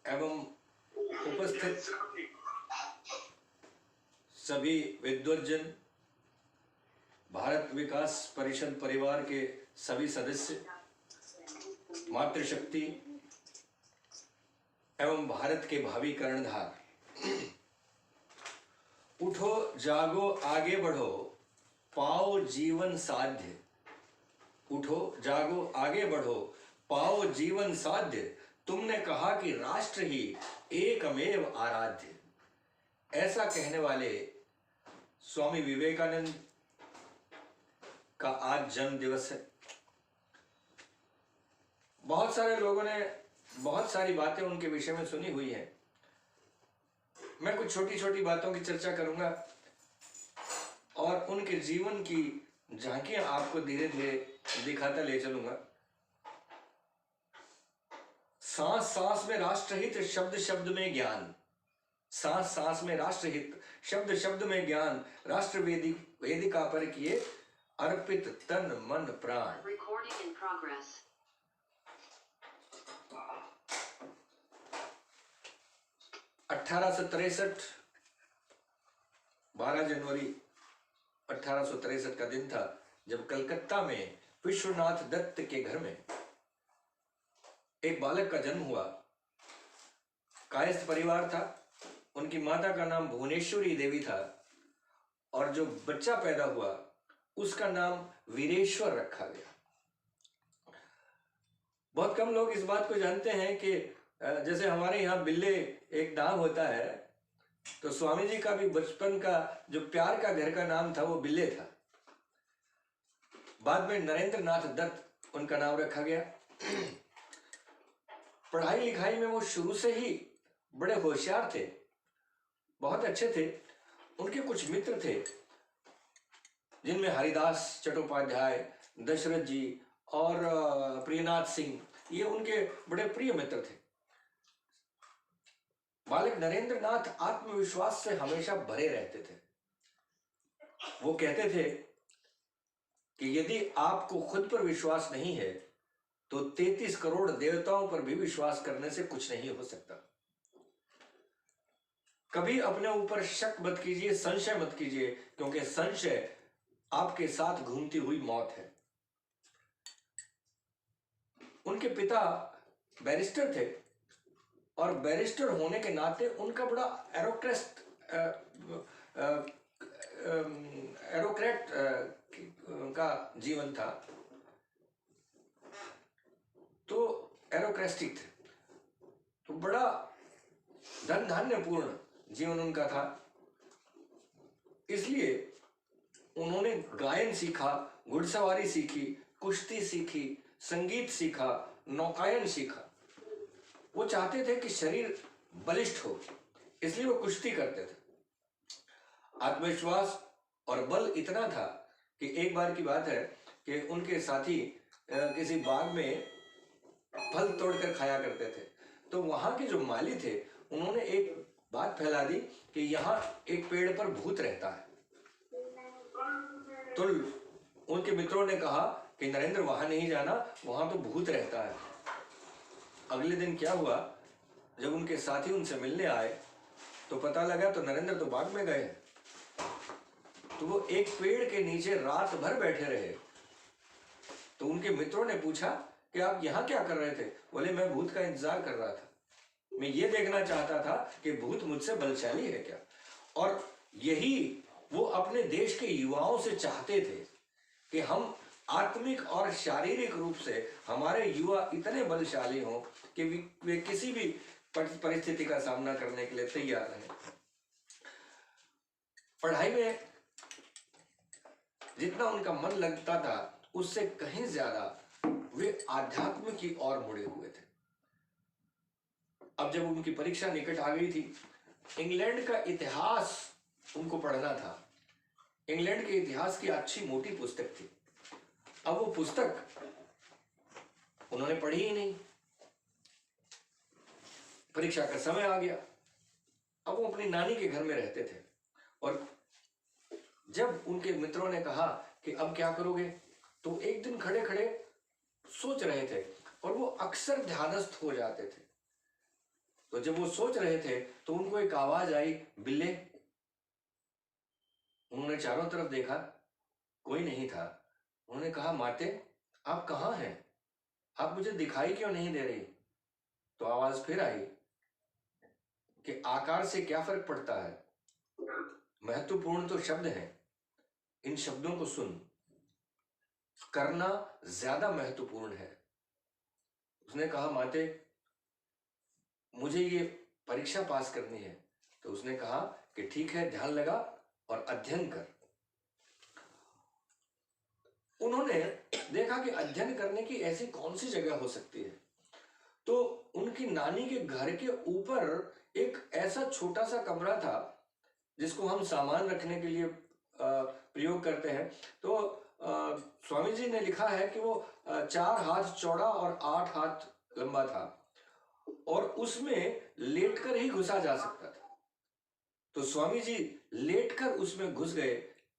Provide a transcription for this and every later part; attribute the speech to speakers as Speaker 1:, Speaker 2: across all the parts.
Speaker 1: एवं उपस्थित सभी विद्वज्जन, भारत विकास परिषद परिवार के सभी सदस्य, मातृशक्ति एवं भारत के भावी कर्णधार, उठो जागो आगे बढ़ो, पाओ जीवन साध्य। उठो जागो आगे बढ़ो, पाओ जीवन साध्य। तुमने कहा कि राष्ट्र ही एकमेव आराध्य। ऐसा कहने वाले स्वामी विवेकानंद का आज जन्म दिवस है। बहुत सारे लोगों ने बहुत सारी बातें उनके विषय में सुनी हुई हैं। मैं कुछ छोटी छोटी बातों की चर्चा करूंगा और उनके जीवन की झांकियां आपको धीरे धीरे दिखाता ले चलूंगा। सांस सांस में राष्ट्रहित, शब्द शब्द में ज्ञान। सांस सांस में राष्ट्रहित, शब्द शब्द में ज्ञान। राष्ट्र वेदिका पर किए अर्पित तन मन प्राण।
Speaker 2: Recording in progress.
Speaker 1: 1863 12 जनवरी 1863 का दिन था जब कलकत्ता में विश्वनाथ दत्त के घर में एक बालक का जन्म हुआ। कायस्थ परिवार था। उनकी माता का नाम भुवनेश्वरी देवी था और जो बच्चा पैदा हुआ उसका नाम वीरेश्वर रखा गया। बहुत कम लोग इस बात को जानते हैं कि जैसे हमारे यहाँ बिल्ले एक नाम होता है, तो स्वामी जी का भी बचपन का जो प्यार का घर का नाम था वो बिल्ले था। बाद में नरेंद्र नाथ दत्त उनका नाम रखा गया। पढ़ाई लिखाई में वो शुरू से ही बड़े होशियार थे, बहुत अच्छे थे। उनके कुछ मित्र थे जिनमें हरिदास चट्टोपाध्याय, दशरथ जी और प्रियनाथ सिंह, ये उनके बड़े प्रिय मित्र थे। बालक नरेंद्र नाथ आत्मविश्वास से हमेशा भरे रहते थे। वो कहते थे कि यदि आपको खुद पर विश्वास नहीं है तो 33 करोड़ देवताओं पर भी विश्वास करने से कुछ नहीं हो सकता। कभी अपने ऊपर शक मत कीजिए, संशय मत कीजिए, क्योंकि संशय आपके साथ घूमती हुई मौत है। उनके पिता बैरिस्टर थे और बैरिस्टर होने के नाते उनका बड़ा एरोक्रेट का जीवन था, तो एरोक्रेस्टिक थे, तो बड़ा धन धान्यपूर्ण जीवन उनका था। इसलिए उन्होंने गायन सीखा, घुड़सवारी सीखी, कुश्ती सीखी, संगीत सीखा, नौकायन सीखा। वो चाहते थे कि शरीर बलिष्ठ हो, इसलिए वो कुश्ती करते थे। आत्मविश्वास और बल इतना था कि एक बार की बात है कि उनके साथी किसी बाग में फल तोड़कर खाया करते थे, तो वहां के जो माली थे उन्होंने एक बात फैला दी कि यहाँ एक पेड़ पर भूत रहता है। तो उनके मित्रों ने कहा कि नरेंद्र वहां नहीं जाना, वहां तो भूत रहता है। अगले दिन क्या हुआ, जब उनके साथी उनसे मिलने आए तो पता लगा तो नरेंद्र तो बाग में गए। तो वो एक पेड़ के नीचे रात भर बैठे रहे। तो उनके मित्रों ने पूछा कि आप यहाँ क्या कर रहे थे? बोले मैं भूत का इंतजार कर रहा था, मैं ये देखना चाहता था कि भूत मुझसे बलशाली है क्या। और यही वो अपने देश के युवाओं से चाहते थे कि हम आत्मिक और शारीरिक रूप से हमारे युवा इतने बलशाली हों कि वे किसी भी परिस्थिति का सामना करने के लिए तैयार रहें। पढ़ाई में जितना उनका मन लगता था उससे कहीं ज्यादा वे आध्यात्म की ओर मुड़े हुए थे। अब जब उनकी परीक्षा निकट आ गई थी, इंग्लैंड का इतिहास उनको पढ़ना था। इंग्लैंड के इतिहास की अच्छी मोटी पुस्तक थी। अब वो पुस्तक उन्होंने पढ़ी ही नहीं। परीक्षा का समय आ गया। अब वो अपनी नानी के घर में रहते थे और जब उनके मित्रों ने कहा कि अब क्या करोगे, तो एक दिन खड़े खड़े सोच रहे थे और वो अक्सर ध्यानस्थ हो जाते थे। तो जब वो सोच रहे थे तो उनको एक आवाज आई, बिल्ले। उन्होंने चारों तरफ देखा, कोई नहीं था। उन्होंने कहा, माते आप कहाँ हैं? आप मुझे दिखाई क्यों नहीं दे रही? तो आवाज फिर आई कि आकार से क्या फर्क पड़ता है, महत्वपूर्ण तो शब्द है। इन शब्दों को सुन, करना ज्यादा महत्वपूर्ण है। उसने कहा, माते मुझे ये परीक्षा पास करनी है। तो उसने कहा कि ठीक है, ध्यान लगा और अध्ययन कर। उन्होंने देखा कि अध्ययन करने की ऐसी कौन सी जगह हो सकती है। तो उनकी नानी के घर के ऊपर एक ऐसा छोटा सा कमरा था जिसको हम सामान रखने के लिए प्रयोग करते हैं। तो स्वामी जी ने लिखा है कि वो 4 हाथ चौड़ा और 8 हाथ लंबा था और उसमें लेटकर ही घुसा जा सकता था। तो स्वामी जी लेटकर उसमें घुस गए।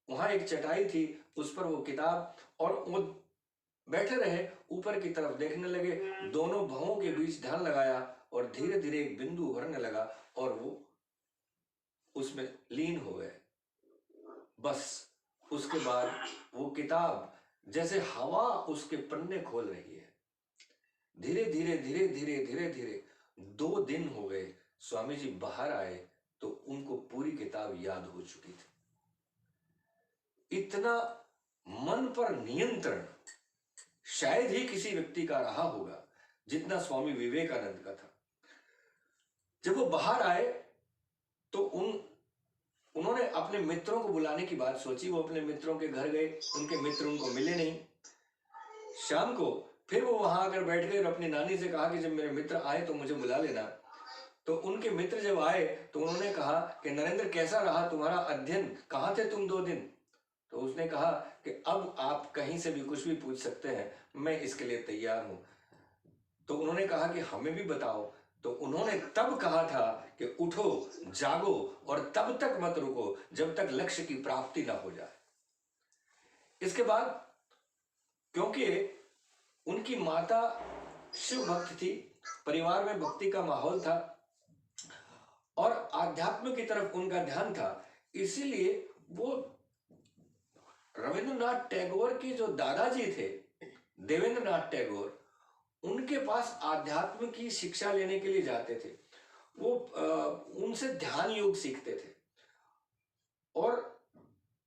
Speaker 1: वहां एक चटाई थी, उस पर वो किताब, और वो बैठे रहे, ऊपर की तरफ देखने लगे। दोनों भवों के बीच ध्यान लगाया और धीरे धीरे एक बिंदु उभरने लगा और वो उसमें लीन हो गए। बस उसके बाद वो किताब जैसे हवा उसके पन्ने खोल रही है। धीरे धीरे धीरे धीरे धीरे धीरे 2 दिन हो गए। स्वामी जी बाहर आए तो उनको पूरी किताब याद हो चुकी थी। इतना मन पर नियंत्रण शायद ही किसी व्यक्ति का रहा होगा जितना स्वामी विवेकानंद का था। जब वो बाहर आए तो उन्होंने अपने मित्रों को बुलाने की बात सोची। वो अपने मित्रों के घर गए, उनके मित्र उनको मिले नहीं। शाम को फिर वो वहां आकर बैठ गए और अपनी नानी से कहा कि जब मेरे मित्र आए तो मुझे बुला लेना। तो उनके मित्र जब आए तो उन्होंने कहा कि नरेंद्र, कैसा रहा तुम्हारा अध्ययन, कहाँ थे तुम 2 दिन? तो उसने कहा कि अब आप कहीं से भी कुछ भी पूछ सकते हैं, मैं इसके लिए तैयार हूं। तो उन्होंने कहा कि हमें भी बताओ। तो उन्होंने तब कहा था कि उठो, जागो और तब तक मत रुको जब तक लक्ष्य की प्राप्ति ना हो जाए। इसके बाद क्योंकि उनकी माता शिव भक्त थी, परिवार में भक्ति का माहौल था और आध्यात्म की तरफ उनका ध्यान था, इसीलिए वो रविंद्रनाथ टैगोर के जो दादाजी थे, देवेंद्रनाथ टैगोर, उनके पास आध्यात्म की शिक्षा लेने के लिए जाते थे। वो उनसे ध्यान योग सीखते थे। और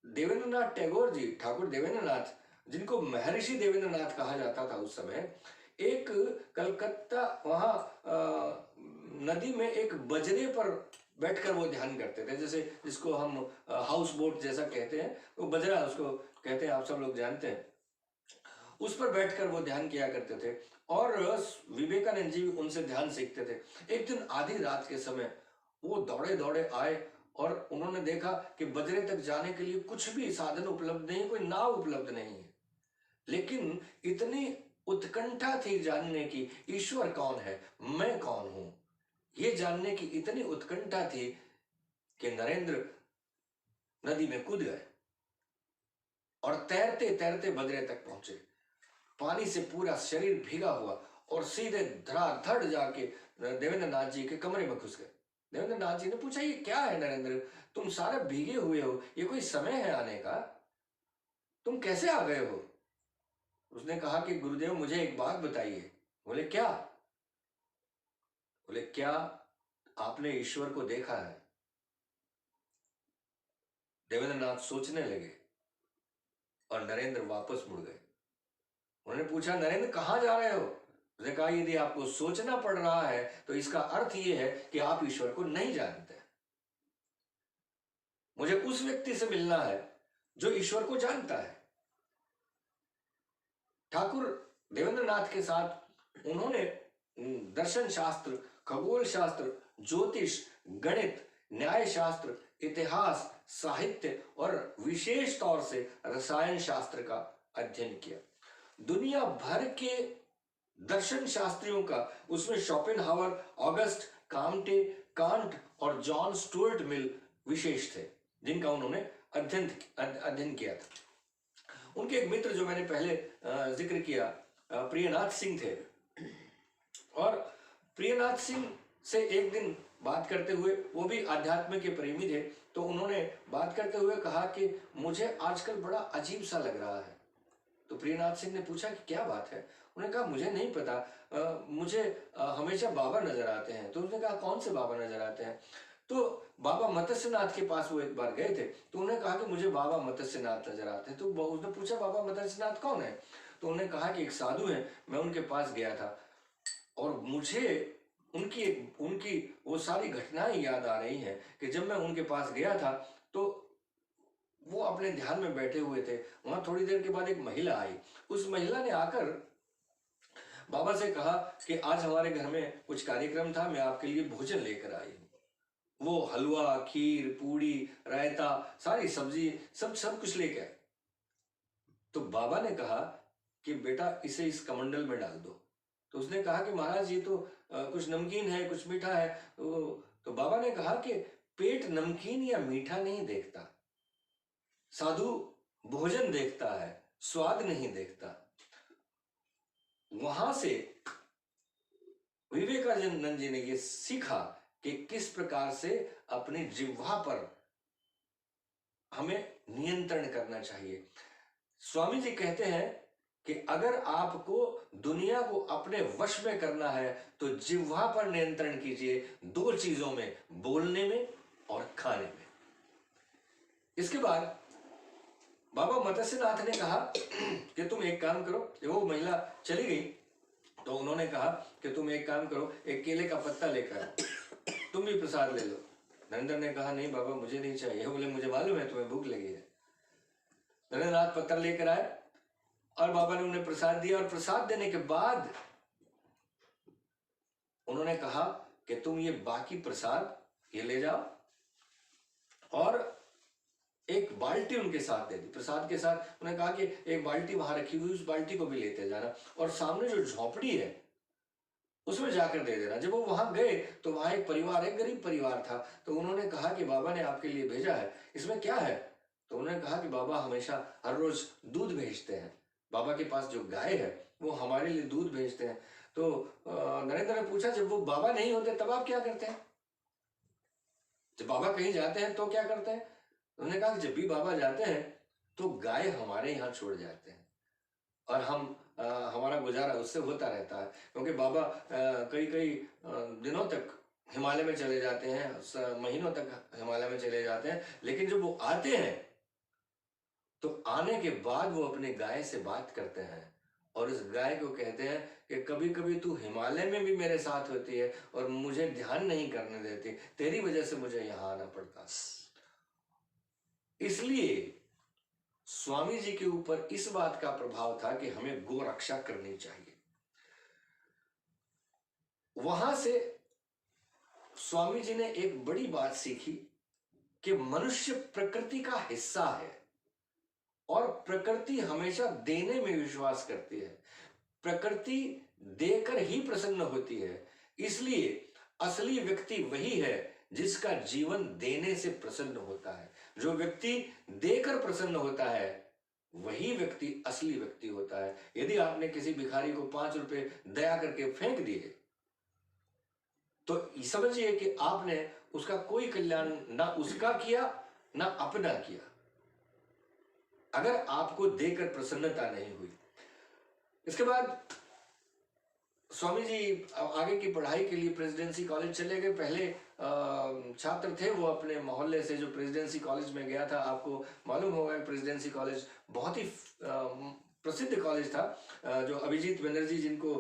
Speaker 1: देवेंद्रनाथ टैगोर जी, ठाकुर देवेंद्रनाथ, जिनको महर्षि देवेंद्रनाथ कहा जाता था उस समय, एक कलकत्ता वहां नदी में एक बजरे पर बैठकर वो ध्यान करते थे, जैसे जिसको हम हाउस बोट जैसा कहते हैं, वो बजरा उसको कहते हैं, आप सब लोग जानते हैं। उस पर बैठकर वो ध्यान किया करते थे और विवेकानंद जी भी उनसे ध्यान सीखते थे। एक दिन आधी रात के समय वो दौड़े दौड़े आए और उन्होंने देखा कि बजरे तक जाने के लिए कुछ भी साधन उपलब्ध नहीं, कोई नाव उपलब्ध नहीं है। लेकिन इतनी उत्कंठा थी जानने की, ईश्वर कौन है, मैं कौन हूं, ये जानने की इतनी उत्कंठा थी कि नरेंद्र नदी में कूद गए और तैरते तैरते बजरे तक पहुंचे। पानी से पूरा शरीर भीगा हुआ और सीधे धड़ाधड़ जाके देवेंद्रनाथ जी के कमरे में घुस गए। देवेंद्रनाथ जी ने पूछा, ये क्या है नरेंद्र, तुम सारे भीगे हुए हो, ये कोई समय है आने का, तुम कैसे आ गए हो? उसने कहा कि गुरुदेव मुझे एक बात बताइए। बोले क्या? बोले क्या आपने ईश्वर को देखा है? देवेंद्रनाथ सोचने लगे और नरेंद्र वापस मुड़ गए। उन्होंने पूछा, नरेंद्र कहां जा रहे हो? उसने कहा, यदि आपको सोचना पड़ रहा है तो इसका अर्थ यह है कि आप ईश्वर को नहीं जानते। मुझे उस व्यक्ति से मिलना है जो ईश्वर को जानता है। ठाकुर देवेंद्रनाथ के साथ उन्होंने दर्शन शास्त्र, खगोल शास्त्र, ज्योतिष, गणित, न्याय शास्त्र, इतिहास, साहित्य और विशेष तौर से रसायन शास्त्र का अध्ययन किया। दुनिया भर के दर्शन शास्त्रियों का, उसमें शोपेनहावर, ऑगस्ट कांटे, कांट और जॉन स्टुअर्ट मिल विशेष थे, जिनका उन्होंने अध्ययन किया था। उनके एक मित्र जो मैंने पहले जिक्र किया, प्रियनाथ सिंह थे। और प्रियनाथ सिंह से एक दिन बात करते हुए, वो भी अध्यात्म के प्रेमी थे, तो उन्होंने बात करते हुए कहा कि मुझे आजकल बड़ा अजीब सा लग रहा है। तो प्रियनाथ सिंह ने पूछा कि क्या बात है? उन्होंने कहा मुझे नहीं पता, मुझे हमेशा बाबा नजर आते हैं। तो उसने कहा कौन से बाबा नजर आते हैं? तो बाबा मत्स्यनाथ के पास वो एक बार गए थे, तो उन्होंने कहा कि मुझे बाबा मत्स्यनाथ नजर आते हैं। तो उसने पूछा बाबा मत्स्यनाथ कौन है? तो उन्होंने कहा कि एक साधु है, मैं उनके पास गया था और मुझे उनकी उनकी वो सारी घटनाएं याद आ रही हैं कि जब मैं उनके पास गया था तो वो अपने ध्यान में बैठे हुए थे। वहां थोड़ी देर के बाद एक महिला आई। उस महिला ने आकर बाबा से कहा कि आज हमारे घर में कुछ कार्यक्रम था, मैं आपके लिए भोजन लेकर आई हूँ। वो हलवा, खीर, पूड़ी, रायता, सारी सब्जी, सब सब कुछ लेके आए। तो बाबा ने कहा कि बेटा इसे इस कमंडल में डाल दो। तो उसने कहा कि महाराज ये तो कुछ नमकीन है, कुछ मीठा है। तो बाबा ने कहा कि पेट नमकीन या मीठा नहीं देखता, साधु भोजन देखता है, स्वाद नहीं देखता। वहां से विवेकानंद जी ने ये सीखा कि किस प्रकार से अपनी जिह्वा पर हमें नियंत्रण करना चाहिए। स्वामी जी कहते हैं कि अगर आपको दुनिया को अपने वश में करना है तो जिह्वा पर नियंत्रण कीजिए, दो चीजों में, बोलने में और खाने में। इसके बाद बाबा मत्स्यनाथ ने कहा कि तुम एक काम करो। जब वो महिला चली गई तो उन्होंने कहा कि तुम एक काम करो, एक केले का पत्ता लेकर आओ, तुम भी प्रसाद ले लो। नरेंद्र ने कहा नहीं बाबा मुझे नहीं चाहिए। बोले मुझे मालूम है तुम्हें भूख लगी है। नरेंद्रनाथ पत्ता लेकर आए और बाबा ने उन्हें प्रसाद दिया। और प्रसाद देने के बाद उन्होंने कहा कि तुम ये बाकी प्रसाद ये ले जाओ, और एक बाल्टी उनके साथ दे दी प्रसाद के साथ। उन्होंने कहा कि एक बाल्टी वहां रखी हुई, उस बाल्टी को भी लेते जाना और सामने जो झोपड़ी है उसमें जाकर दे देना। जब वो वहां गए तो वहां एक परिवार, एक गरीब परिवार था। तो उन्होंने कहा कि बाबा ने आपके लिए भेजा है, इसमें क्या है? तो उन्होंने कहा कि बाबा हमेशा हर रोज दूध भेजते हैं, बाबा के पास जो गाय है वो हमारे लिए दूध भेजते हैं। तो नरेंद्र ने पूछा जब वो बाबा नहीं होते तब आप क्या करते हैं? जब बाबा कहीं जाते हैं तो क्या करते हैं? उन्होंने कहा कि जब भी बाबा जाते हैं तो गाय हमारे यहाँ छोड़ जाते हैं और हमारा गुजारा उससे होता रहता है, क्योंकि बाबा कई कई दिनों तक हिमालय में चले जाते हैं, महीनों तक हिमालय में चले जाते हैं। लेकिन जब वो आते हैं तो आने के बाद वो अपने गाय से बात करते हैं और उस गाय को कहते हैं कि कभी कभी तू हिमालय में भी मेरे साथ होती है और मुझे ध्यान नहीं करने देती, तेरी वजह से मुझे यहाँ आना पड़ता। इसलिए स्वामी जी के ऊपर इस बात का प्रभाव था कि हमें गो रक्षा करनी चाहिए। वहां से स्वामी जी ने एक बड़ी बात सीखी कि मनुष्य प्रकृति का हिस्सा है और प्रकृति हमेशा देने में विश्वास करती है, प्रकृति देकर ही प्रसन्न होती है। इसलिए असली व्यक्ति वही है जिसका जीवन देने से प्रसन्न होता है। जो व्यक्ति देकर प्रसन्न होता है वही व्यक्ति असली व्यक्ति होता है। यदि आपने किसी भिखारी को 5 रुपए दया करके फेंक दिए तो समझिए कि आपने उसका कोई कल्याण ना उसका किया ना अपना किया, अगर आपको देकर प्रसन्नता नहीं हुई। इसके बाद स्वामी जी आगे की पढ़ाई के लिए प्रेसिडेंसी कॉलेज चले गए। पहले छात्र थे वो अपने मोहल्ले से जो प्रेसिडेंसी कॉलेज में गया था। आपको मालूम होगा प्रेसिडेंसी कॉलेज बहुत ही प्रसिद्ध कॉलेज था। जो अभिजीत बनर्जी जिनको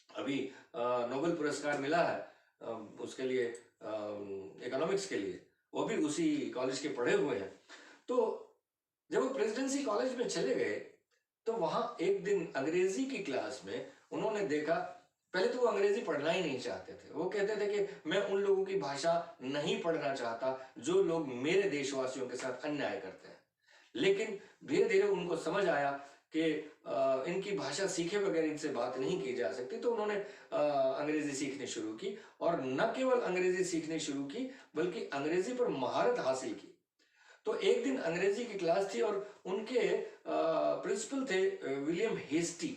Speaker 1: अभी नोबेल पुरस्कार मिला है उसके लिए, इकोनॉमिक्स के लिए, वो भी उसी कॉलेज के पढ़े हुए हैं। तो जब वो प्रेसिडेंसी कॉलेज में चले गए तो वहां एक दिन अंग्रेजी की क्लास में उन्होंने देखा, पहले तो वो अंग्रेजी पढ़ना ही नहीं चाहते थे। वो कहते थे कि मैं उन लोगों की भाषा नहीं पढ़ना चाहता जो लोग मेरे देशवासियों के साथ अन्याय करते हैं। लेकिन धीरे धीरे उनको समझ आया कि इनकी भाषा सीखे बगैर इनसे बात नहीं की जा सकती। तो उन्होंने अंग्रेजी सीखनी शुरू की और न केवल अंग्रेजी सीखनी शुरू की बल्कि अंग्रेजी पर महारत हासिल की। तो एक दिन अंग्रेजी की क्लास थी और उनके प्रिंसिपल थे विलियम हेस्टी।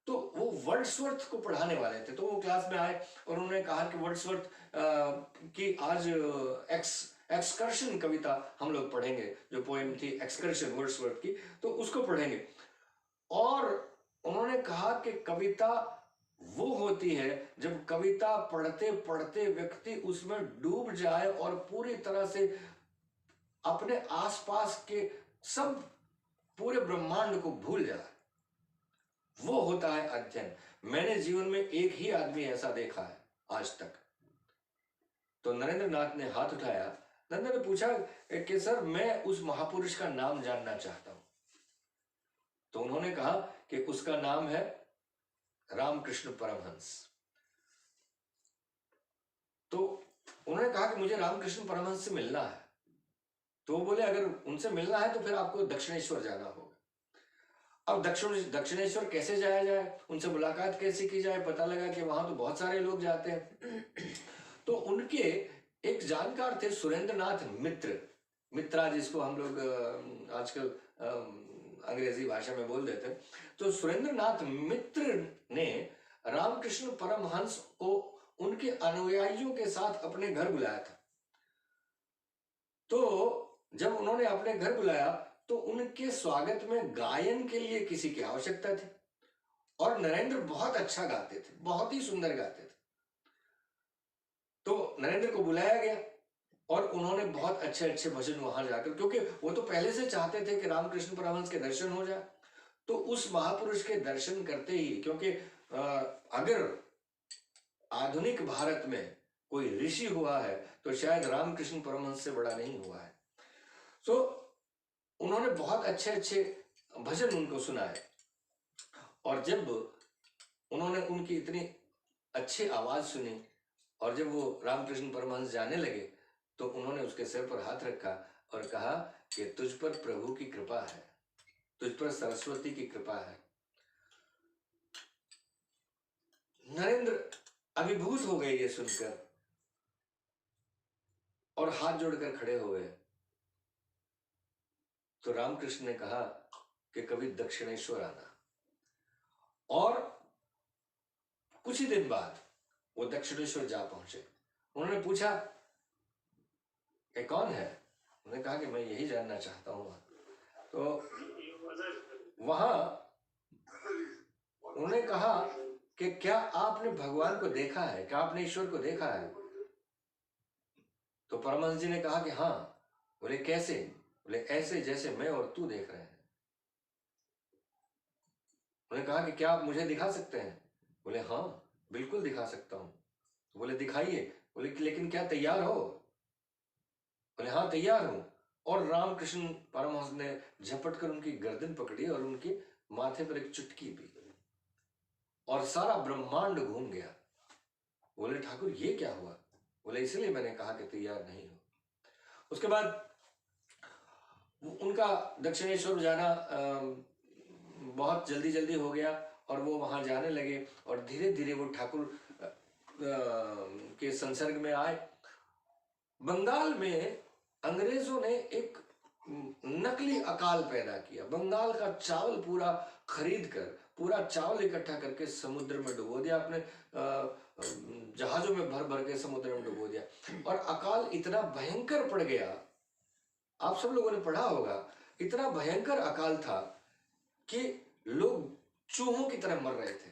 Speaker 1: तो वो वर्ड्सवर्थ को पढ़ाने वाले थे, तो वो क्लास में आए और उन्होंने कहा कि वर्ड्सवर्थ की आज एक्सकर्शन कविता हम लोग पढ़ेंगे, जो पोएम थी एक्सकर्शन वर्ड्सवर्थ की, तो उसको पढ़ेंगे। और उन्होंने कहा कि कविता वो होती है जब कविता पढ़ते पढ़ते व्यक्ति उसमें डूब जाए और पूरी तरह से अपने आसपास के सब पूरे ब्रह्मांड को भूल जाए, वो होता है अध्ययन। मैंने जीवन में एक ही आदमी ऐसा देखा है आज तक। तो नरेंद्र नाथ ने हाथ उठाया। नरेंद्र ने पूछा कि सर मैं उस महापुरुष का नाम जानना चाहता हूं। तो उन्होंने कहा कि उसका नाम है रामकृष्ण परमहंस। तो उन्होंने कहा कि मुझे रामकृष्ण परमहंस से मिलना है। तो वो बोले अगर उनसे मिलना है तो फिर आपको दक्षिणेश्वर जाना होगा। अब दक्षिणेश्वर कैसे जाया जाए, उनसे मुलाकात कैसे की जाए? पता लगा कि वहां तो बहुत सारे लोग जाते हैं। तो उनके एक जानकार थे सुरेंद्रनाथ मित्र, मित्रा जिसको हम लोग आजकल अंग्रेजी भाषा में बोल देते हैं। तो सुरेंद्रनाथ मित्र ने रामकृष्ण परमहंस को उनके अनुयायियों के साथ अपने घर बुलाया था। तो जब उन्होंने अपने घर बुलाया तो उनके स्वागत में गायन के लिए किसी की आवश्यकता थी, और नरेंद्र बहुत अच्छा गाते थे, बहुत ही सुंदर गाते थे। तो नरेंद्र को बुलाया गया और उन्होंने बहुत अच्छे अच्छे भजन वहां जाकर, क्योंकि वो तो पहले से चाहते थे कि रामकृष्ण परमहंस के दर्शन हो जाए, तो उस महापुरुष के दर्शन करते ही, क्योंकि अगर आधुनिक भारत में कोई ऋषि हुआ है तो शायद रामकृष्ण परमहंस से बड़ा नहीं हुआ है। सो उन्होंने बहुत अच्छे अच्छे भजन उनको सुनाए, और जब उन्होंने उनकी इतनी अच्छी आवाज सुनी और जब वो रामकृष्ण परमहंस जाने लगे तो उन्होंने उसके सिर पर हाथ रखा और कहा कि तुझ पर प्रभु की कृपा है, तुझ पर सरस्वती की कृपा है। नरेंद्र अभिभूत हो गए ये सुनकर और हाथ जोड़कर खड़े हो गए। तो रामकृष्ण ने कहा कि कभी दक्षिणेश्वर आना। और कुछ ही दिन बाद वो दक्षिणेश्वर जा पहुंचे। उन्होंने पूछा ये कौन है? उन्होंने कहा कि मैं यही जानना चाहता हूं। तो वहां उन्होंने कहा कि क्या आपने भगवान को देखा है, क्या आपने ईश्वर को देखा है? तो परमहंस जी ने कहा कि हाँ। बोले कैसे? बोले ऐसे जैसे मैं और तू देख रहे हैं। उन्होंने कहा कि क्या आप मुझे दिखा सकते हैं? बोले हाँ बिल्कुल दिखा सकता हूं। बोले दिखाइए। बोले लेकिन क्या तैयार हो? बोले हाँ तैयार हूं। और रामकृष्ण परमहंस ने झपट कर उनकी गर्दन पकड़ी और उनके माथे पर एक चुटकी दी और सारा ब्रह्मांड घूम गया। बोले ठाकुर ये क्या हुआ? बोले इसलिए मैंने कहा कि तैयार नहीं हो। उसके बाद उनका दक्षिणेश्वर जाना बहुत जल्दी जल्दी हो गया और वो वहां जाने लगे और धीरे धीरे वो ठाकुर के संसर्ग में आए। बंगाल में अंग्रेजों ने एक नकली अकाल पैदा किया। बंगाल का चावल पूरा खरीद कर, पूरा चावल इकट्ठा करके समुद्र में डुबो दिया, अपने जहाजों में भर भर के समुद्र में डुबो दिया। और अकाल इतना भयंकर पड़ गया, आप सब लोगों ने पढ़ा होगा, इतना भयंकर अकाल था कि लोग चूहों की तरह मर रहे थे।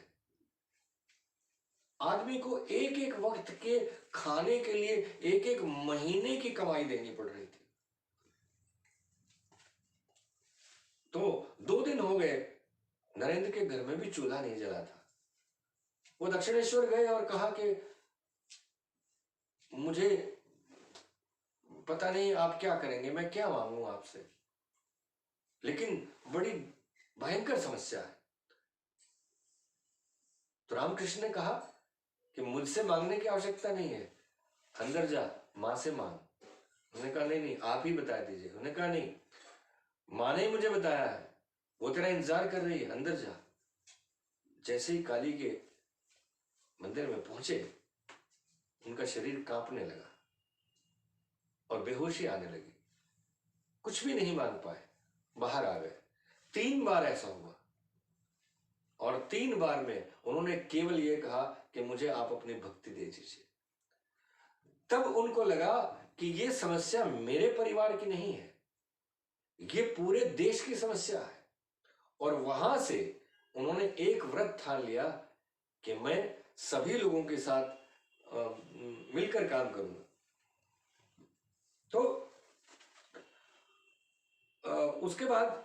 Speaker 1: आदमी को एक एक वक्त के खाने के लिए एक एक महीने की कमाई देनी पड़ रही थी। तो 2 दिन हो गए, नरेंद्र के घर में भी चूल्हा नहीं जला था। वो दक्षिणेश्वर गए और कहा कि मुझे पता नहीं आप क्या करेंगे, मैं क्या मांगू आपसे, लेकिन बड़ी भयंकर समस्या है। तो रामकृष्ण ने कहा कि मुझसे मांगने की आवश्यकता नहीं है, अंदर जा मां से मांग। उन्होंने कहा नहीं नहीं आप ही बता दीजिए। उन्होंने कहा नहीं, मां ने ही मुझे बताया है, वो तेरा इंतजार कर रही है, अंदर जा। जैसे ही काली के मंदिर में पहुंचे उनका शरीर कांपने लगा और बेहोशी आने लगी, कुछ भी नहीं मांग पाए, बाहर आ गए। 3 बार ऐसा हुआ और 3 बार में उन्होंने केवल ये कहा कि मुझे आप अपनी भक्ति दे दीजिए। तब उनको लगा कि ये समस्या मेरे परिवार की नहीं है, ये पूरे देश की समस्या है। और वहां से उन्होंने एक व्रत ठान लिया कि मैं सभी लोगों के साथ मिलकर काम करूंगा। तो उसके बाद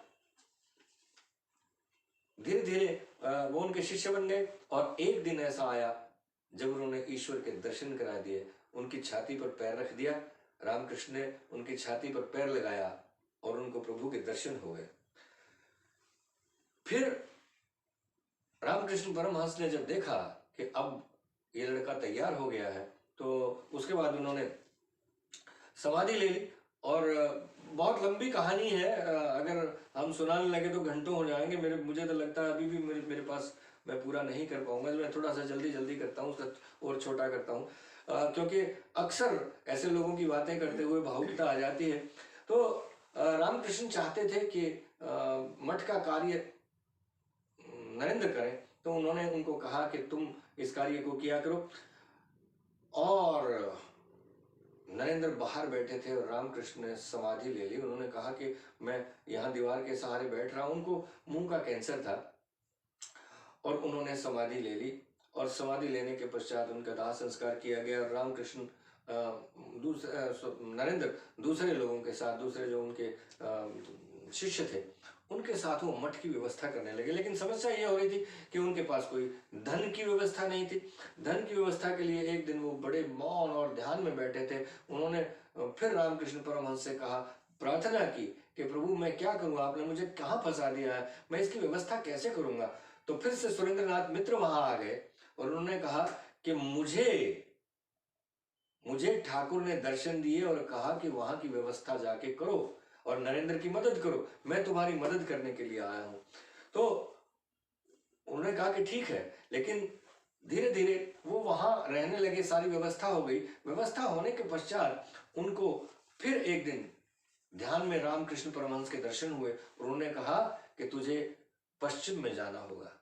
Speaker 1: धीरे धीरे वो उनके शिष्य बन गए। और एक दिन ऐसा आया जब उन्होंने ईश्वर के दर्शन करा दिए, उनकी छाती पर पैर रख दिया, रामकृष्ण ने उनकी छाती पर पैर लगाया और उनको प्रभु के दर्शन हो गए। फिर रामकृष्ण परमहंस ने जब देखा कि अब ये लड़का तैयार हो गया है, तो उसके बाद उन्होंने समाधि ले ली। और बहुत लंबी कहानी है, अगर हम सुनाने लगे तो घंटों हो जाएंगे। मुझे तो लगता है अभी भी मेरे पास मैं पूरा नहीं कर पाऊंगा। मैं थोड़ा सा जल्दी करता हूँ, उसका और छोटा करता हूँ, क्योंकि अक्सर ऐसे लोगों की बातें करते हुए भावुकता आ जाती है। तो रामकृष्ण चाहते थे कि मठ का कार्य नरेंद्र करें, तो उन्होंने उनको कहा कि तुम इस कार्य को किया करो। और नरेंद्र बाहर बैठे थे और रामकृष्ण ने समाधि ले ली। उन्होंने कहा कि मैं यहाँ दीवार के सहारे बैठ रहा हूँ। उनको मुंह का कैंसर था और उन्होंने समाधि ले ली। और समाधि लेने के पश्चात उनका दाह संस्कार किया गया। और रामकृष्ण नरेंद्र दूसरे लोगों के साथ, दूसरे जो उनके शिष्य थे, उनके साथ वो मठ की व्यवस्था करने लगे। लेकिन समस्या ये हो रही थी कि उनके पास कोई धन की व्यवस्था नहीं थी। धन की व्यवस्था के लिए एक दिन वो बड़े मौन और ध्यान में बैठे थे। उन्होंने फिर रामकृष्ण परमहंस से कहा, प्रार्थना की कि प्रभु मैं क्या करूं, आपने मुझे कहाँ फंसा दिया है, मैं इसकी व्यवस्था कैसे करूंगा। तो फिर से सुरेंद्रनाथ मित्र वहां आ गए और उन्होंने कहा कि मुझे ठाकुर ने दर्शन दिए और कहा कि वहां की व्यवस्था जाके करो और नरेंद्र की मदद करो, मैं तुम्हारी मदद करने के लिए आया हूं। तो उन्होंने कहा कि ठीक है। लेकिन धीरे धीरे वो वहां रहने लगे, सारी व्यवस्था हो गई। व्यवस्था होने के पश्चात उनको फिर एक दिन ध्यान में रामकृष्ण परमहंस के दर्शन हुए। उन्होंने कहा कि तुझे पश्चिम में जाना होगा।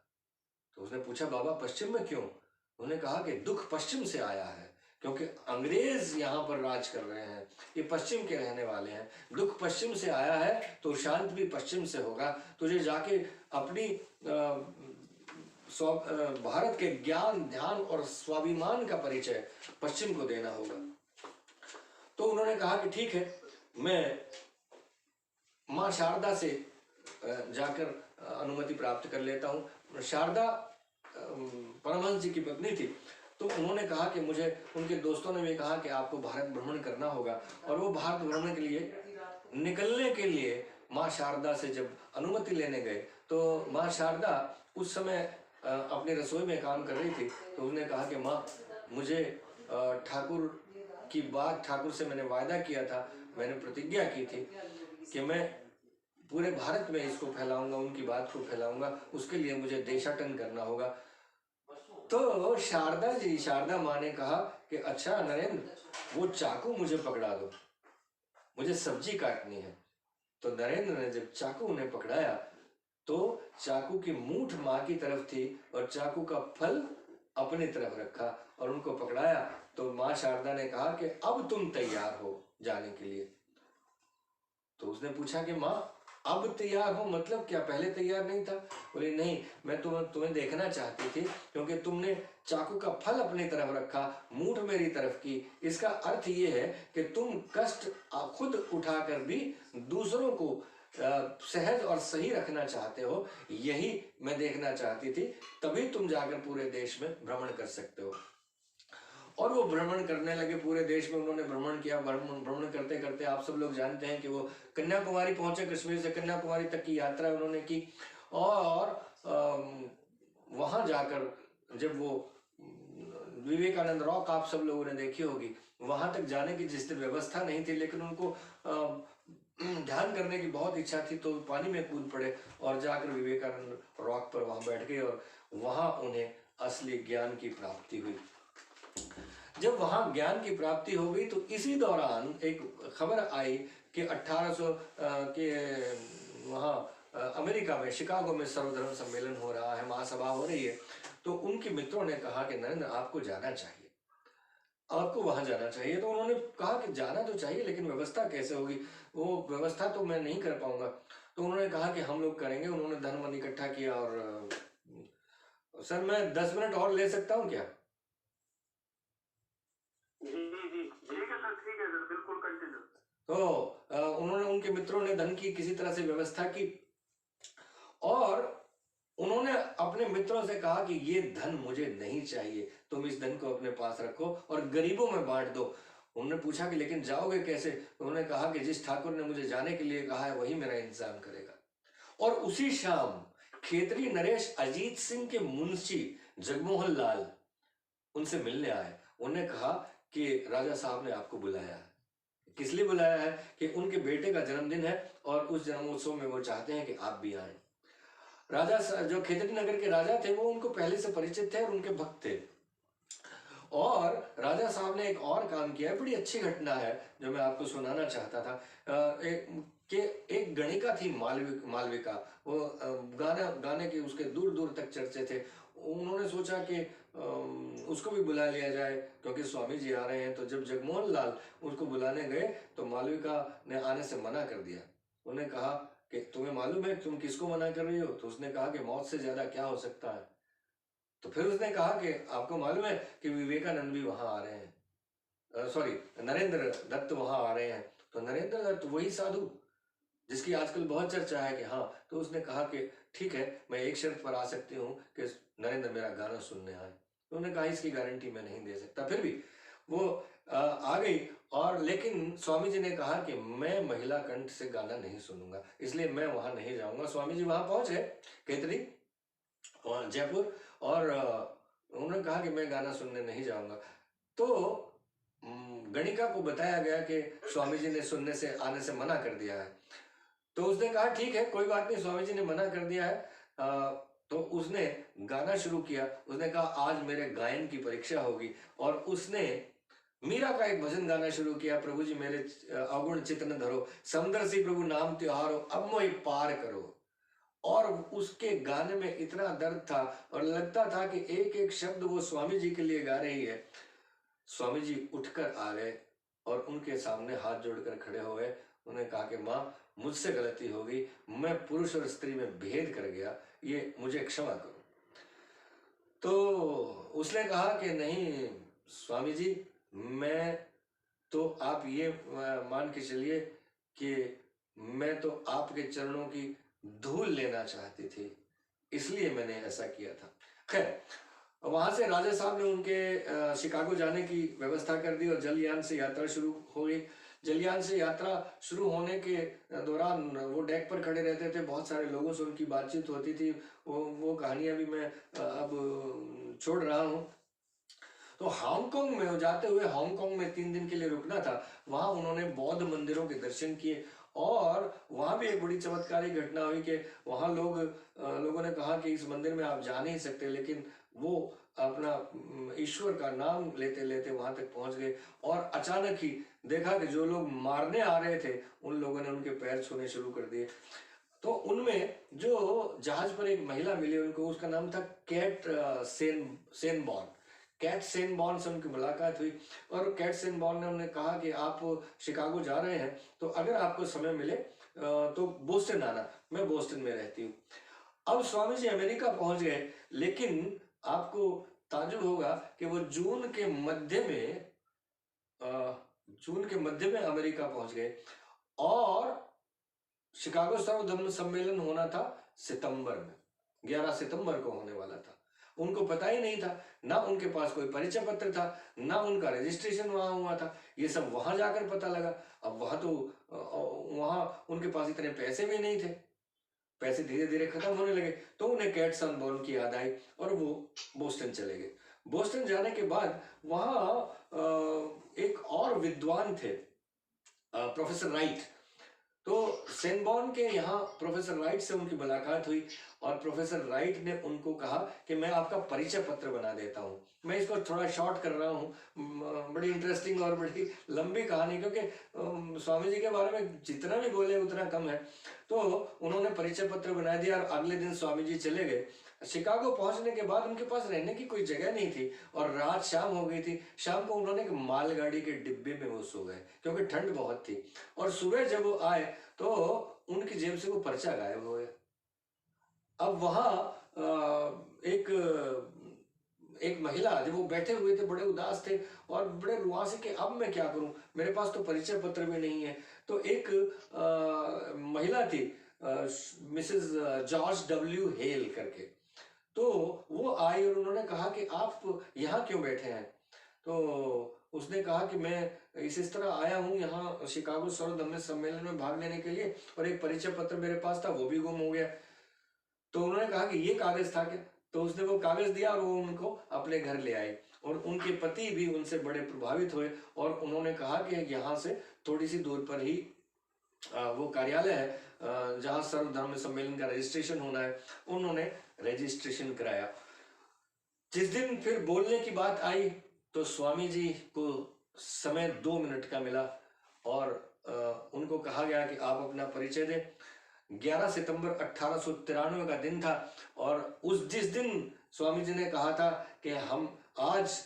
Speaker 1: तो उसने पूछा, बाबा पश्चिम में क्यों? उन्होंने कहा कि दुख पश्चिम से आया है, क्योंकि अंग्रेज यहाँ पर राज कर रहे हैं, ये पश्चिम के रहने वाले हैं। दुख पश्चिम से आया है तो शांत भी पश्चिम से होगा। तुझे जाके अपनी भारत के ज्ञान, ध्यान और स्वाभिमान का परिचय पश्चिम को देना होगा। तो उन्होंने कहा कि ठीक है, मैं माँ शारदा से जाकर अनुमति प्राप्त कर लेता हूँ। शारदा परमहंस जी की पत्नी थी। तो उन्होंने कहा कि मुझे, उनके दोस्तों ने भी कहा कि आपको भारत भ्रमण करना होगा। और वो भारत भ्रमण के लिए निकलने के लिए माँ शारदा से जब अनुमति लेने गए, तो माँ शारदा उस समय अपनी रसोई में काम कर रही थी। तो उसने कहा कि माँ, मुझे ठाकुर की बात, ठाकुर से मैंने वायदा किया था, मैंने प्रतिज्ञा की थी कि मैं पूरे भारत में इसको फैलाऊंगा, उनकी बात को फैलाऊंगा, उसके लिए मुझे देशाटन करना होगा। तो शारदा माँ ने कहा कि अच्छा नरेंद्र, वो चाकू मुझे पकड़ा दो, मुझे सब्जी काटनी है। तो नरेंद्र ने जब चाकू उन्हें पकड़ाया तो चाकू की मूठ माँ की तरफ थी और चाकू का फल अपनी तरफ रखा और उनको पकड़ाया। तो माँ शारदा ने कहा कि अब तुम तैयार हो जाने के लिए। तो उसने पूछा कि माँ, अब तैयार हो मतलब क्या, पहले तैयार नहीं था? बोले नहीं, मैं तुम्हें देखना चाहती थी, क्योंकि तुमने चाकू का फल अपनी तरफ रखा, मूठ मेरी तरफ की। इसका अर्थ ये है कि तुम कष्ट खुद उठाकर भी दूसरों को सहज और सही रखना चाहते हो, यही मैं देखना चाहती थी। तभी तुम जाकर पूरे देश में भ्रमण कर सकते हो। और वो भ्रमण करने लगे पूरे देश में। उन्होंने भ्रमण किया। भ्रमण करते करते आप सब लोग जानते हैं कि वो कन्याकुमारी पहुंचे। कश्मीर से कन्याकुमारी तक की यात्रा उन्होंने की। और वहां जाकर जब वो विवेकानंद रॉक आप सब लोगों ने देखी होगी, वहां तक जाने की जिस दिन व्यवस्था नहीं थी, लेकिन उनको ध्यान करने की बहुत इच्छा थी, तो पानी में कूद पड़े और जाकर विवेकानंद रॉक पर वहां बैठ गए और वहां उन्हें असली ज्ञान की प्राप्ति हुई। जब वहां ज्ञान की प्राप्ति हो गई तो इसी दौरान एक खबर आई कि 1800 के वहां अमेरिका में शिकागो में सर्वधर्म सम्मेलन हो रहा है, महासभा हो रही है, तो उनके मित्रों ने कहा कि नरेंद्र आपको जाना चाहिए, आपको वहां जाना चाहिए। तो उन्होंने कहा कि जाना तो चाहिए लेकिन व्यवस्था कैसे होगी, वो व्यवस्था तो मैं नहीं कर पाऊंगा। तो उन्होंने कहा कि हम लोग करेंगे। उन्होंने धन वन इकट्ठा किया और सर मैं 10 मिनट और ले सकता हूँ क्या?
Speaker 2: जी जी ठीक है सर, ठीक है सर, बिल्कुल कंटिन्यू।
Speaker 1: तो उन्होंने, उनके मित्रों ने धन की किसी तरह से व्यवस्था की और उन्होंने अपने मित्रों से कहा कि ये धन मुझे नहीं चाहिए, तुम इस धन को अपने पास रखो और गरीबों में बांट दो। उन्होंने पूछा कि लेकिन जाओगे कैसे? उन्होंने कहा कि जिस ठाकुर ने मुझे जाने के लिए कहा है वही मेरा इंतजाम करेगा। और उसी शाम खेतरी नरेश अजीत सिंह के मुंशी जगमोहन लाल उनसे मिलने आए। उन्होंने कहा कि राजा साहब ने आपको बुलाया है। किस लिए बुलाया है? कि उनके बेटे का जन्मदिन है और उस जन्मोत्सव में वो चाहते हैं कि आप भी आए। राजा जो खेतरी नगर के राजा थे वो उनको पहले से परिचित थे और उनके भक्त थे। और राजा साहब ने एक और काम किया है, बड़ी अच्छी घटना है जो मैं आपको सुनाना चाहता था। एक गणिका थी मालविका, वो गाने के उसके दूर दूर तक चर्चे थे। उन्होंने सोचा कि उसको भी बुला लिया जाए क्योंकि स्वामी जी आ रहे हैं। तो जब जगमोहन लाल उसको बुलाने गए तो मालविका ने आने से मना कर दिया। उन्होंने कहा कि तुम्हें मालूम है तुम किसको मना कर रही हो? तो उसने कहा कि मौत से ज्यादा क्या हो सकता है। तो फिर उसने कहा कि आपको मालूम है कि विवेकानंद भी वहां आ रहे हैं, सॉरी नरेंद्र दत्त वहां आ रहे हैं। तो नरेंद्र दत्त वही साधु जिसकी आजकल बहुत चर्चा है कि हाँ। तो उसने कहा कि ठीक है, मैं एक शर्त पर आ सकती हूँ कि नरेंद्र मेरा गाना सुनने आए। तो उन्होंने कहा इसकी गारंटी मैं नहीं दे सकता। फिर भी वो आ गई। और लेकिन स्वामी जी ने कहा कि मैं महिला कंठ से गाना नहीं सुनूंगा, इसलिए मैं वहां नहीं जाऊंगा। स्वामी जी वहां पहुंच गए केतरी और जयपुर, और उन्होंने कहा कि मैं गाना सुनने नहीं जाऊंगा। तो गणिका को बताया गया कि स्वामी जी ने सुनने से आने से मना कर दिया है। तो उसने कहा ठीक है कोई बात नहीं, स्वामी जी ने मना कर दिया है। तो उसने गाना शुरू किया। उसने कहा आज मेरे गायन की परीक्षा होगी। और उसने मीरा का एक भजन गाना शुरू किया, प्रभु जी मेरे अवगुण चित्त न धरो, समुद्र सी प्रभु नाम त्योहारो, अब मोहि पार करो। और उसके गाने में इतना दर्द था और लगता था कि एक एक शब्द वो स्वामी जी के लिए गा रही है। स्वामी जी उठकर आ गए और उनके सामने हाथ जोड़कर खड़े हो गए। उन्होंने कहा कि माँ मुझसे गलती हो गई, मैं पुरुष और स्त्री में भेद कर गया, ये मुझे क्षमा करो। तो उसने कहा कि नहीं स्वामी जी, मैं तो आप ये मान के चलिए कि मैं तो आपके चरणों की धूल लेना चाहती थी, इसलिए मैंने ऐसा किया था। खैर वहां से राजा साहब ने उनके शिकागो जाने की व्यवस्था कर दी और जलयान से यात्रा शुरू हो गई। जलयान से यात्रा शुरू होने के दौरान वो डेक पर खड़े रहते थे, बहुत सारे लोगों से उनकी बातचीत होती थी। वो कहानियां भी मैं अब छोड़ रहा हूँ। तो हांगकांग में जाते हुए हांगकांग में 3 दिन के लिए रुकना था। वहां उन्होंने बौद्ध मंदिरों के दर्शन किए और वहां भी एक बड़ी चमत्कारी घटना हुई कि वहां लोगों ने कहा कि इस मंदिर में आप जा नहीं सकते, लेकिन वो अपना ईश्वर का नाम लेते लेते वहां तक पहुंच गए। और अचानक ही देखा कि जो लोग मारने आ रहे थे उन लोगों ने उनके पैर छूने शुरू कर दिए। तो उनमें जो जहाज पर एक महिला मिली उनको, उसका नाम था कैट सेनबॉर्न। कैट सेनबॉर्न से उनकी मुलाकात हुई और कैट सेनबॉर्न ने उन्हें कहा कि आप शिकागो जा रहे हैं तो अगर आपको समय मिले तो बोस्टन आना, मैं बोस्टन में रहती हूँ। अब स्वामी जी अमेरिका पहुंच गए, लेकिन आपको ताज्जुब होगा कि वो जून के मध्य में अमेरिका पहुंच गए और शिकागो सर्वधर्म सम्मेलन होना था सितंबर में, 11 सितंबर को होने वाला था। उनको पता ही नहीं था, ना उनके पास कोई परिचय पत्र था, ना उनका रजिस्ट्रेशन वहां हुआ था। ये सब वहां जाकर पता लगा। अब वहां उनके पास इतने पैसे भी नहीं थे, पैसे धीरे धीरे खत्म होने लगे। तो उन्हें कैट सनबॉर्न की याद आई और वो बोस्टन चले गए। बोस्टन जाने के बाद वहां एक और विद्वान थे, प्रोफेसर राइट। तो सेनबॉर्न के यहाँ प्रोफेसर राइट से उनकी मुलाकात हुई और प्रोफेसर राइट ने उनको कहा कि मैं आपका परिचय पत्र बना देता हूँ। मैं इसको थोड़ा शॉर्ट कर रहा हूँ, बड़ी इंटरेस्टिंग और बड़ी लंबी कहानी, क्योंकि स्वामी जी के बारे में जितना भी बोले उतना कम है। तो उन्होंने परिचय पत्र बना दिया और अगले दिन स्वामी जी चले गए। शिकागो पहुंचने के बाद उनके पास रहने की कोई जगह नहीं थी और रात शाम हो गई थी। शाम को उन्होंने एक मालगाड़ी के डिब्बे में वो सो गए क्योंकि ठंड बहुत थी। और सुबह जब वो आए तो उनकी जेब से वो पर्चा गायब हो गया। अब वहां एक एक महिला, जब वो बैठे हुए थे बड़े उदास थे और बड़े रुआसे कि अब मैं क्या करूं, मेरे पास तो परिचय पत्र भी नहीं है। तो एक महिला थी, मिसेस जॉर्ज डब्ल्यू हेल करके, तो वो आई और उन्होंने कहा कि आप यहाँ क्यों बैठे हैं। तो उसने कहा कि मैं इस तरह आया हूँ यहाँ शिकागो सर्व धर्म सम्मेलन में भाग लेने के लिए, और एक परिचय पत्र मेरे पास था वो भी गुम हो गया। तो उन्होंने कहा कि ये कागज था क्या। तो उसने वो कागज दिया और वो उनको अपने घर ले आए और उनके पति भी उनसे बड़े प्रभावित हुए और उन्होंने कहा कि यहाँ से थोड़ी सी दूर पर ही वो कार्यालय है जहाँ सर्व धर्म सम्मेलन का रजिस्ट्रेशन होना है। उन्होंने रजिस्ट्रेशन कराया। जिस दिन फिर बोलने की बात आई तो स्वामी जी को समय 2 मिनट का मिला और उनको कहा गया कि आप अपना परिचय दें। 11 सितंबर 1893 का दिन था और जिस दिन स्वामी जी ने कहा था कि हम आज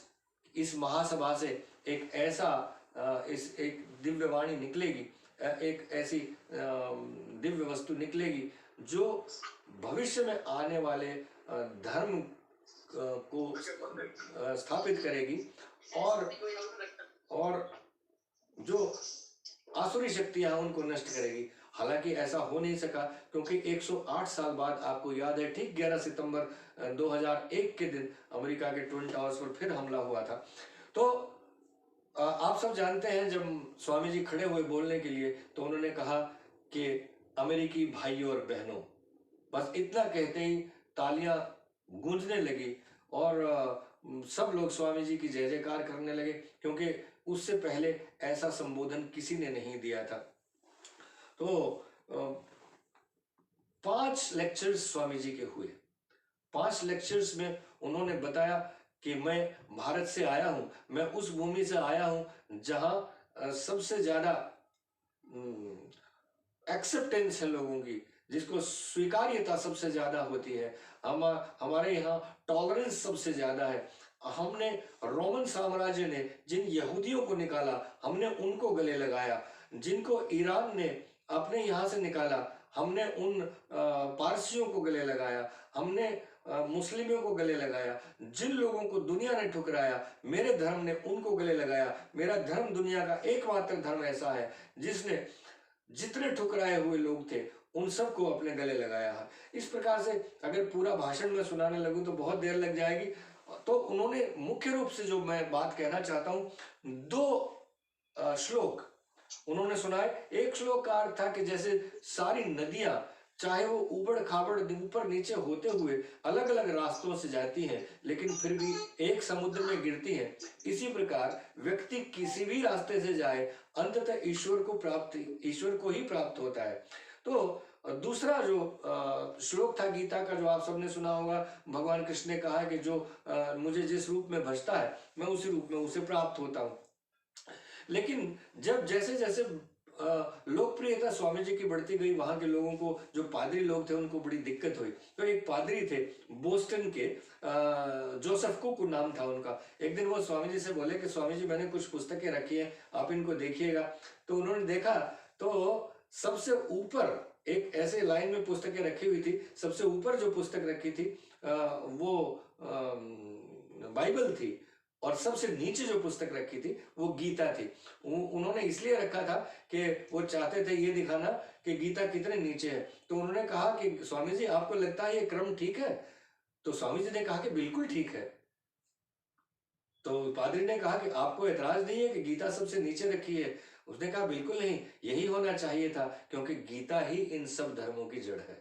Speaker 1: इस महासभा से एक ऐसा एक दिव्य वाणी निकलेगी, एक ऐसी दिव्य वस्तु निकलेगी जो भविष्य में आने वाले धर्म को स्थापित करेगी और जो आसुरी शक्तियां उनको नष्ट करेगी। हालांकि ऐसा हो नहीं सका क्योंकि 108 साल बाद, आपको याद है, ठीक 11 सितंबर 2001 के दिन अमेरिका के ट्विन टावर्स पर फिर हमला हुआ था। तो आप सब जानते हैं जब स्वामी जी खड़े हुए बोलने के लिए तो उन्होंने कहा कि अमेरिकी भाइयों और बहनों, बस इतना कहते ही तालियां गूंजने लगी और सब लोग स्वामी जी की जय जयकार करने लगे क्योंकि उससे पहले ऐसा संबोधन किसी ने नहीं दिया था। तो 5 लेक्चर्स स्वामी जी के हुए। 5 लेक्चर्स में उन्होंने बताया कि मैं भारत से आया हूं, मैं उस भूमि से आया हूं जहां सबसे ज्यादा एक्सेप्टेंस है लोगों की, जिसको स्वीकार्यता सबसे ज्यादा होती है। हमारे यहाँ टॉलरेंस सबसे ज्यादा है। हमने रोमन साम्राज्य ने जिन यहूदियों को निकाला हमने उनको गले लगाया, जिनको ईरान ने अपने यहाँ से निकाला हमने उन पारसियों को गले लगाया, हमने मुस्लिमों को गले लगाया। जिन लोगों को दुनिया ने ठुकराया मेरे धर्म ने उनको गले लगाया। मेरा धर्म दुनिया का एकमात्र धर्म ऐसा है जिसने जितने ठुकराए हुए लोग थे उन सबको अपने गले लगाया है। इस प्रकार से अगर पूरा भाषण में सुनाने लगूं तो बहुत देर लग जाएगी। तो उन्होंने मुख्य रूप से जो मैं बात कहना चाहता हूं, 2 श्लोक उन्होंने सुनाए। एक श्लोक का अर्थ था कि जैसे सारी नदियां चाहे वो ऊबड़ खाबड़ ऊपर नीचे होते हुए अलग अलग रास्तों से जाती हैं लेकिन फिर भी एक समुद्र में गिरती हैं, इसी प्रकार व्यक्ति किसी भी रास्ते से जाए अंततः ईश्वर को ही प्राप्त होता है। तो दूसरा जो श्लोक था गीता का, जो आप सबने सुना होगा, भगवान कृष्ण ने कहा कि जो मुझे जिस रूप में भजता है मैं उसी रूप में उसे प्राप्त होता हूँ। लेकिन जब जैसे जैसे लोकप्रियता स्वामी जी की बढ़ती गई, वहां के लोगों को, जो पादरी लोग थे, उनको बड़ी दिक्कत हुई। तो एक पादरी थे बोस्टन के, जोसेफ कुक नाम था उनका। एक दिन वो स्वामी जी से बोले कि स्वामी जी मैंने कुछ पुस्तकें रखी हैं, आप इनको देखिएगा। तो उन्होंने देखा तो सबसे ऊपर एक ऐसे लाइन में पुस्तकें रखी हुई थी। सबसे ऊपर जो पुस्तक रखी थी वो बाइबल थी और सबसे नीचे जो पुस्तक रखी थी वो गीता थी। उन्होंने इसलिए रखा था कि वो चाहते थे ये दिखाना कि गीता कितने नीचे है। तो उन्होंने कहा कि स्वामी जी आपको लगता है ये क्रम ठीक है? तो स्वामी जी ने कहा कि बिल्कुल ठीक है। तो पादरी ने कहा कि आपको एतराज नहीं है कि गीता सबसे नीचे रखी है? उसने कहा बिल्कुल नहीं, यही होना चाहिए था क्योंकि गीता ही इन सब धर्मों की जड़ है।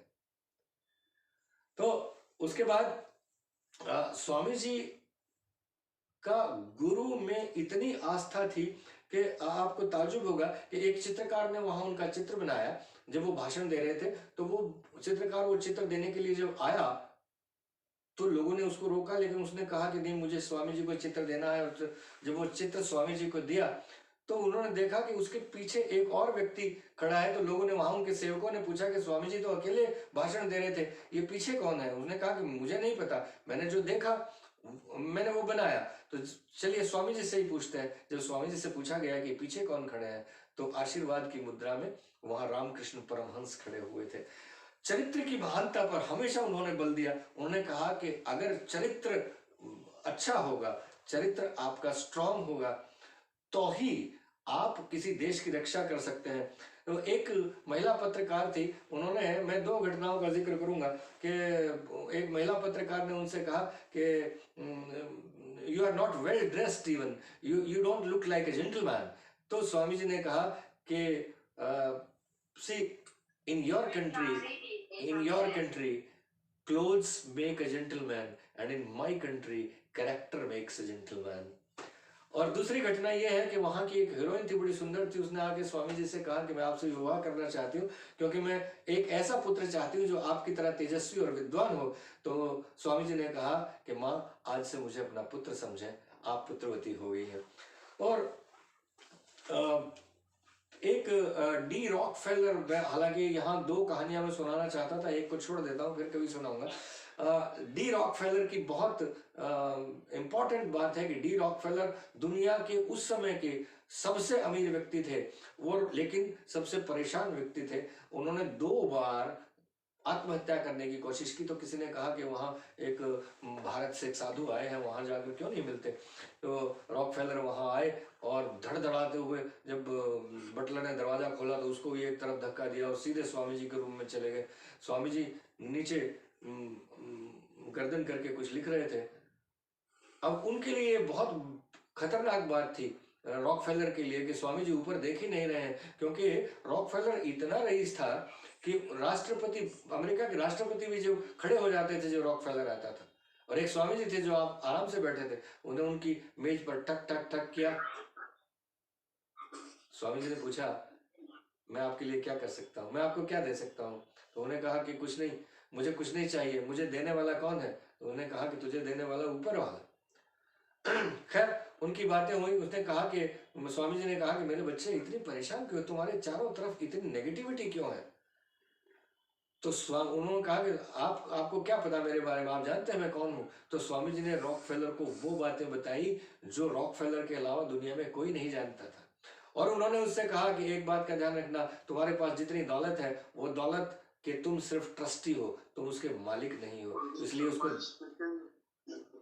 Speaker 1: तो उसके बाद स्वामी जी का गुरु में इतनी आस्था थी कि आपको ताज्जुब होगा कि एक चित्रकार ने वहां उनका चित्र बनाया। जब वो भाषण दे रहे थे तो वो चित्रकार वो चित्र देने के लिए जब आया तो लोगों ने उसको रोका, लेकिन उसने कहा कि नहीं, मुझे स्वामी जी को चित्र देना है। और जब वो चित्र स्वामी जी को दिया तो उन्होंने देखा कि उसके पीछे एक और व्यक्ति खड़ा है। तो लोगों ने वहां, उनके सेवकों ने पूछा कि स्वामी जी तो अकेले भाषण दे रहे थे, ये पीछे कौन है? उसने कहा कि मुझे नहीं पता, मैंने जो देखा मैंने वो बनाया। तो चलिए स्वामी जी से ही पूछते हैं। जब स्वामी जी से पूछा गया कि पीछे कौन खड़े हैं तो आशीर्वाद की मुद्रा में वहां रामकृष्ण परमहंस खड़े हुए थे। चरित्र की महानता पर हमेशा उन्होंने बल दिया। उन्होंने कहा कि अगर चरित्र अच्छा होगा, चरित्र आपका स्ट्रांग होगा तो ही आप किसी देश की रक्षा कर सकते हैं। तो एक महिला पत्रकार थी, उन्होंने, मैं दो घटनाओं का जिक्र करूंगा कि एक महिला पत्रकार ने उनसे कहा कि you are not well dressed, even you don't look like a gentleman. तो स्वामी जी ने कहा कि see in your country clothes make a gentleman and in my country character makes a gentleman। और दूसरी घटना यह है कि वहां की एक हीरोइन थी, बड़ी सुंदर थी। उसने आके स्वामी जी से कहा कि मैं आपसे विवाह करना चाहती हूँ क्योंकि मैं एक ऐसा पुत्र चाहती हूँ जो आपकी तरह तेजस्वी और विद्वान हो। तो स्वामी जी ने कहा कि माँ, आज से मुझे अपना पुत्र समझें, आप पुत्रवती हो गई हैं। और एक डी रॉकफेलर, हालांकि यहाँ दो कहानियां मैं सुनाना चाहता था, एक को छोड़ देता हूँ, फिर कभी सुनाऊंगा। डी रॉकफेलर की बहुत इंपॉर्टेंट बात है कि डी रॉकफेलर दुनिया के उस समय के सबसे अमीर व्यक्ति थे वो, लेकिन सबसे परेशान व्यक्ति थे। उन्होंने 2 बार आत्महत्या करने की कोशिश की। तो किसी ने कहा कि वहाँ एक भारत से एक साधु आए हैं, वहां जाकर क्यों नहीं मिलते। तो रॉकफेलर वहां आए और धड़धड़ाते हुए, जब बटलर ने दरवाजा खोला तो उसको भी एक तरफ धक्का दिया और सीधे स्वामी जी के रूम में चले गए। स्वामी जी नीचे गर्दन करके कुछ लिख रहे थे। अब उनके लिए ये बहुत खतरनाक बात थी रॉकफेलर के लिए कि स्वामी जी ऊपर देख ही नहीं रहे हैं, क्योंकि रॉकफेलर इतना रईस था कि राष्ट्रपति, अमेरिका के राष्ट्रपति भी जो खड़े हो जाते थे जो रॉकफेलर आता था। और एक स्वामी जी थे जो आप आराम से बैठे थे, उन्हें उनकी मेज पर टक टक टक किया। स्वामी जी ने पूछा, मैं आपके लिए क्या कर सकता हूँ, मैं आपको क्या दे सकता हूँ? तो उन्हें कहा कि कुछ नहीं, मुझे कुछ नहीं चाहिए, मुझे देने वाला कौन है? तो उन्हें कहा कि तुझे देने वाला ऊपर वाला। खैर उनकी बातें हुई। उसने कहा कि, स्वामी जी ने कहा कि मेरे बच्चे इतनी परेशान क्यों, तुम्हारे चारों तरफ इतनी नेगेटिविटी क्यों है? तो उन्होंने कहा कि आपको क्या पता मेरे बारे में, आप जानते हैं मैं कौन हूं? तो स्वामी जी ने रॉकफेलर को वो बातें बताई जो रॉकफेलर के अलावा दुनिया में कोई नहीं जानता था। और उन्होंने उससे कहा कि एक बात का ध्यान रखना, तुम्हारे पास जितनी दौलत है वो दौलत कि तुम सिर्फ ट्रस्टी हो, तुम उसके मालिक नहीं हो,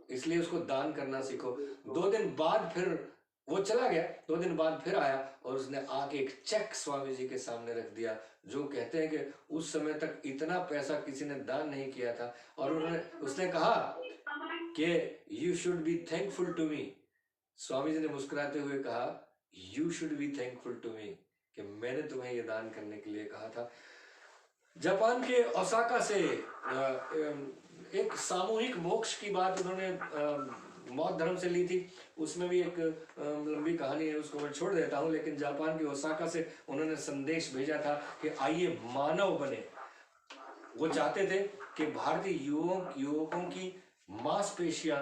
Speaker 1: इसलिए उसको दान करना सीखो। 2 दिन बाद फिर वो चला गया। 2 दिन बाद फिर आया और उसने आके एक चेक स्वामी जी के सामने रख दिया, जो कहते हैं कि उस समय तक इतना पैसा किसी ने दान नहीं किया था। और उसने कहा कि you should be thankful to me. Swami ji ने मुस्कुराते हुए कहा, you should be thankful to me, कि मैंने तुम्हें ये दान करने के लिए कहा था। जापान के ओसाका से एक सामूहिक मोक्ष की बात उन्होंने बौद्ध धर्म से ली थी। उसमें भी एक लंबी कहानी है, उसको मैं छोड़ देता हूँ। लेकिन जापान के ओसाका से उन्होंने संदेश भेजा था कि आइए मानव बने। वो चाहते थे कि भारतीय युवकों की मांसपेशियां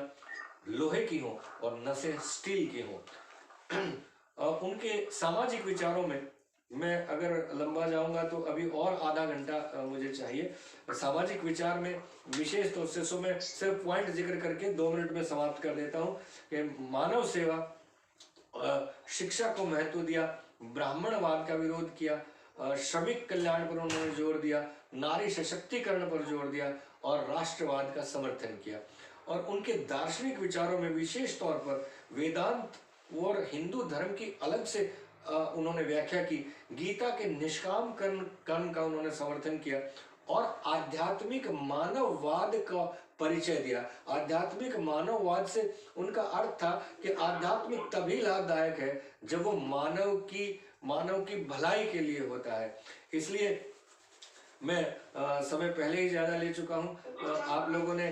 Speaker 1: लोहे की हों और नसें स्टील की हों। उनके सामाजिक विचारों में, मैं अगर लंबा जाऊंगा तो अभी और आधा घंटा मुझे चाहिए। सामाजिक विचार में विशेष तौर से मैं सिर्फ पॉइंट जिक्र करके 2 मिनट में समाप्त कर देता हूं कि मानव सेवा, शिक्षा को महत्व दिया, ब्राह्मणवाद का विरोध किया, श्रमिक कल्याण पर उन्होंने जोर दिया, नारी सशक्तिकरण पर जोर दिया और राष्ट्रवाद का समर्थन किया। और उनके दार्शनिक विचारों में विशेष तौर पर वेदांत और हिंदू धर्म की अलग से उन्होंने व्याख्या की, गीता के निष्काम कर्म का उन्होंने समर्थन किया और आध्यात्मिक मानववाद का परिचय दिया। आध्यात्मिक मानववाद से उनका अर्थ था कि आध्यात्मिक तभी लाभदायक है जब वो मानव की भलाई के लिए होता है। इसलिए मैं समय पहले ही ज़्यादा ले चुका हूँ। आप लोगों ने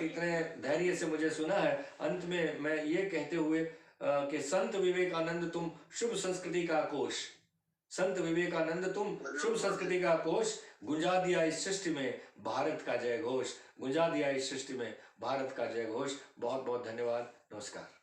Speaker 1: इतने धैर्य से मुझे सुना है। अंत में मैं ये कहते हुए कि संत विवेकानंद तुम शुभ संस्कृति का कोश, संत विवेकानंद तुम शुभ संस्कृति का कोश, गुंजा दिया इस सृष्टि में भारत का जय घोष, गुंजा दिया इस सृष्टि में भारत का जय घोष। बहुत बहुत धन्यवाद। नमस्कार।